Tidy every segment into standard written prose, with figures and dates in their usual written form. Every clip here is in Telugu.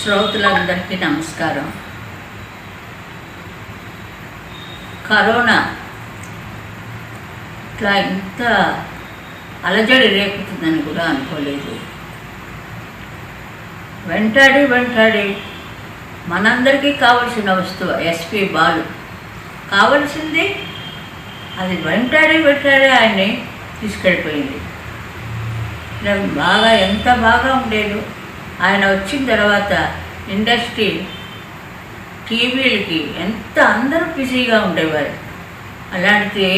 శ్రోతలందరికీ నమస్కారం. కరోనా ఇట్లా ఇంత అలజడి రేపుతుందని కూడా అనుకోలేదు. వెంటాడి మనందరికీ కావలసిన వస్తువు ఎస్పి బాలు కావలసింది అది వెంటాడి ఆయన్ని తీసుకెళ్ళిపోయింది. బాగా ఎంత బాగా ఉండేది. ఆయన వచ్చిన తర్వాత ఇండస్ట్రీ టీవీలకి ఎంత అందరూ బిజీగా ఉండేవారు. అలాంటిది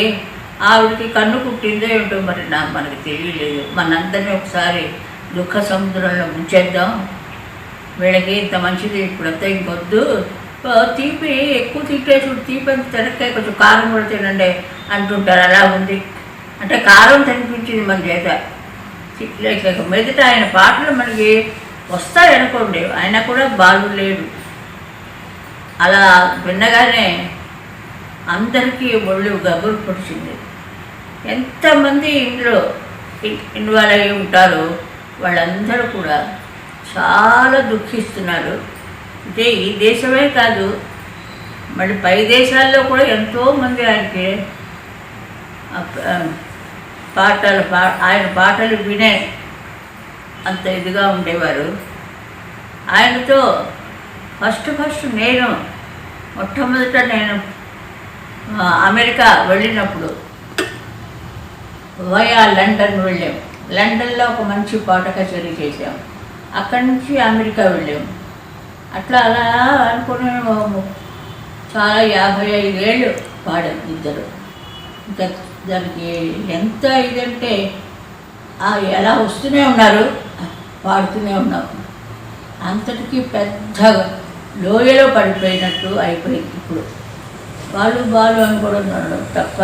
ఆవిడకి కన్ను కుట్టిందో ఏమిటో మరి మనకు తెలియలేదు. మనందరినీ ఒకసారి దుఃఖ సముద్రంలో ముంచేద్దాం, వీళ్ళకి ఇంత మంచిది ఇప్పుడంతా ఇంకొద్దు, తీపి ఎక్కువ తిట్టేసుడు, తీపి అంత తినక్కాయ కొంచెం కారం కూడా తినండి అంటుంటారు. అలా ఉంది అంటే కారం తినిపించింది మన చేత. లేక మీదట ఆయన పాటలు మనకి వస్తాయి అనుకోండి, ఆయన కూడా బాలు లేడు. అలా విన్నగానే అందరికీ ఒళ్ళు గబురు పొడిచింది. ఎంతమంది ఇందులో ఇన్వాల్వ్ అయి ఉంటారో వాళ్ళందరూ కూడా చాలా దుఃఖిస్తున్నారు. అంటే ఈ దేశమే కాదు, మళ్ళీ పై దేశాల్లో కూడా ఎంతోమంది ఆయనకి ఆయన పాటలు వినే అంత ఇదిగా ఉండేవారు. ఆయనతో ఫస్ట్ నేను మొట్టమొదట అమెరికా వెళ్ళినప్పుడు వయా లండన్ వెళ్ళాం. లండన్లో ఒక మంచి పాట కచేరీ చేసాం. అక్కడి నుంచి అమెరికా వెళ్ళాం. అలా అనుకునే చాలా 55 ఏళ్ళు పాడాం ఇద్దరు. ఇంకా దానికి ఎంత ఇదంటే ఎలా వస్తూనే ఉన్నారు, పాడుతూనే ఉన్నాం. అంతటికీ పెద్ద లోయలో పడిపోయినట్టు అయిపోయింది. ఇప్పుడు బాలు అని కూడా తప్ప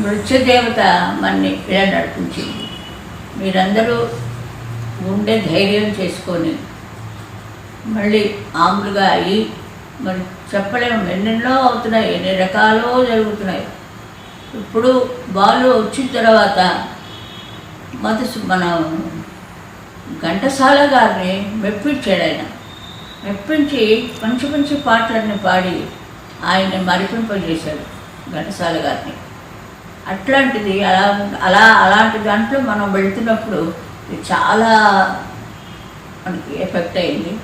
నృత్య దేవత మనని ఇలా నడిపించింది. మీరందరూ గుండె ధైర్యం చేసుకొని మళ్ళీ మామూలుగా అయ్యి మరి చెప్పలేము, ఎన్నెన్నో అవుతున్నాయి, ఎన్ని రకాలో జరుగుతున్నాయి. ఇప్పుడు బాలు వచ్చిన తర్వాత మన ఘంటసాల గారిని మెప్పించాడు. ఆయన మెప్పించి మంచి పాటలన్నీ పాడి ఆయన్ని మరిపింపజేశాడు ఘంటసాల గారిని. అట్లాంటిది అలాంటి దాంట్లో మనం వెళ్తున్నప్పుడు చాలా మనకి ఎఫెక్ట్ అయింది.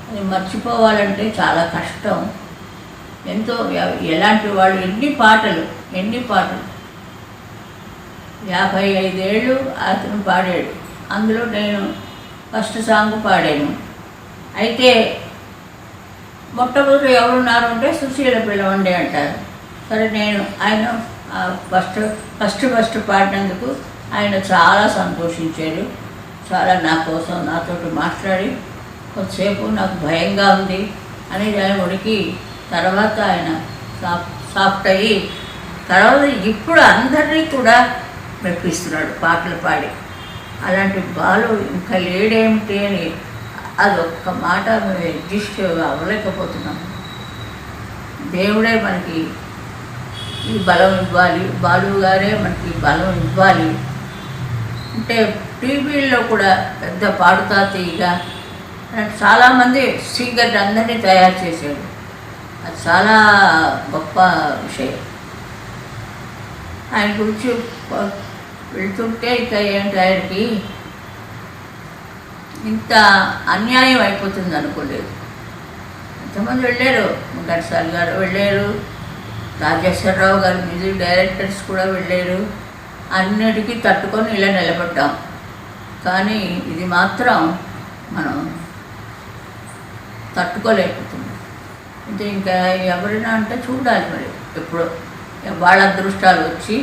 అది మర్చిపోవాలంటే చాలా కష్టం. ఎంతో ఎలాంటి వాళ్ళు ఎన్ని పాటలు 55 ఏళ్ళు అతను పాడాడు. అందులో నేను ఫస్ట్ సాంగ్ పాడాను. అయితే మొట్టమొదటి ఎవరున్నారు అంటే సుశీల పిలవండి అంటారు. సరే నేను ఆయన ఫస్ట్ పాడినందుకు ఆయన చాలా సంతోషించాడు. చాలా నా కోసం నాతో మాట్లాడి కొద్దిసేపు నాకు భయంగా ఉంది అని ఆయన ఉడికి తర్వాత ఆయన సాఫ్ట్ అయ్యి తర్వాత ఇప్పుడు అందరినీ కూడా మెప్పిస్తున్నాడు పాటలు పాడి. అలాంటి బాలు ఇంకా లేడేమిటి అని అదొక్క మాట అడ్జస్ట్ అవ్వలేకపోతున్నాం. దేవుడే మనకి ఈ బలం ఇవ్వాలి, బాలు గారే మనకి బలం ఇవ్వాలి. అంటే టీవీల్లో కూడా పెద్ద పాడుతా తీయగా చాలామంది సింగర్ అందరినీ తయారు చేశాడు. అది చాలా గొప్ప విషయం. ఆయన గురించి వెళ్తుంటే ఇక ఏంటి ఆయనకి ఇంత అన్యాయం అయిపోతుంది అనుకోలేదు. ఎంతమంది వెళ్ళారు, ఘంటసాల గారు వెళ్ళారు, రాజేశ్వరరావు గారు మ్యూజిక్ డైరెక్టర్స్ కూడా వెళ్ళారు. అన్నిటికీ తట్టుకొని ఇలా నిలబడ్డాం. కానీ ఇది మాత్రం మనం తట్టుకోలేకపోతున్నాం. అంటే ఇంకా ఎవరైనా అంటే చూడాలి మరి ఎప్పుడో వాళ్ళ అదృష్టాలు వచ్చి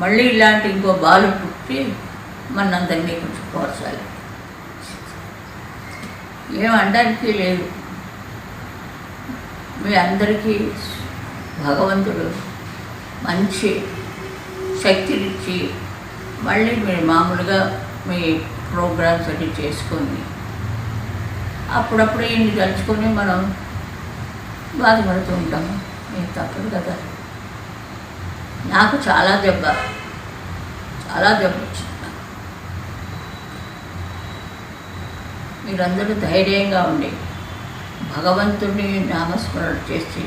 మళ్ళీ ఇలాంటి ఇంకో బాలు పుట్టి మనందరినీ కొంచెం పోర్చాలి. ఏమనడానికి లేదు. మీ అందరికీ భగవంతుడు మంచి శక్తినిచ్చి మళ్ళీ మీరు మామూలుగా మీ ప్రోగ్రామ్స్ అన్ని చేసుకొని అప్పుడప్పుడు ఇన్ని తలుచుకొని మనం బాధపడుతూ ఉంటాము. ఏం తప్పదు కదా. నాకు చాలా దెబ్బ వచ్చింది. మీరందరూ ధైర్యంగా ఉండి భగవంతుడిని నామస్మరణ చేసి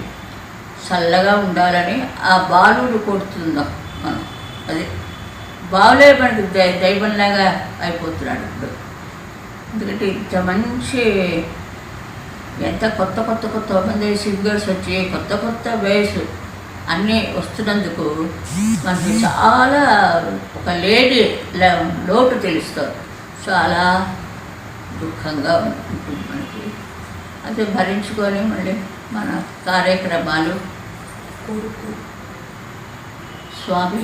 చల్లగా ఉండాలని ఆ బాలుడు కొడుతుందాం మనం. అది బావులే మనకి దైవంలాగా అయిపోతున్నాడు ఇప్పుడు. ఎందుకంటే ఇంత మంచి ఎంత కొత్త మంది సింగర్స్ వచ్చి కొత్త వేస్ అన్నీ వస్తున్నందుకు మనకి చాలా ఒక లేడీ లోటు తెలుస్తుంది. చాలా దుఃఖంగా ఉంటుంది మనకి. అది భరించుకొని మళ్ళీ మన కార్యక్రమాలు స్వామి